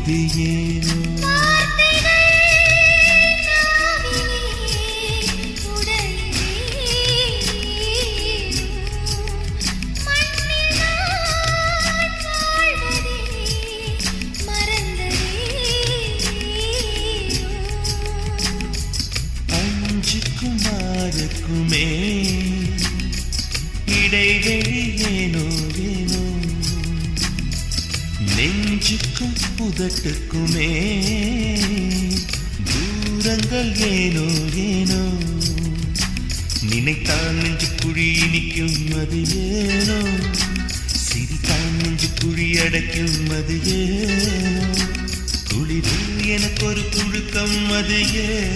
இது ஏனோ குமாரக்குமே இடைவெளி ஏனோ ஏனோ நெஞ்சுக்கும் புதட்டுக்குமே தூரங்கள் ஏனோ ஏனோ நினைத்தால் நெஞ்சு குழி இனிக்கும் அது ஏனோ சிரித்தால் நெஞ்சு குழி அடைக்கும் அது ஏனோ குளிரில் எனக்கு ஒரு புழுக்கம் அது ஏனோ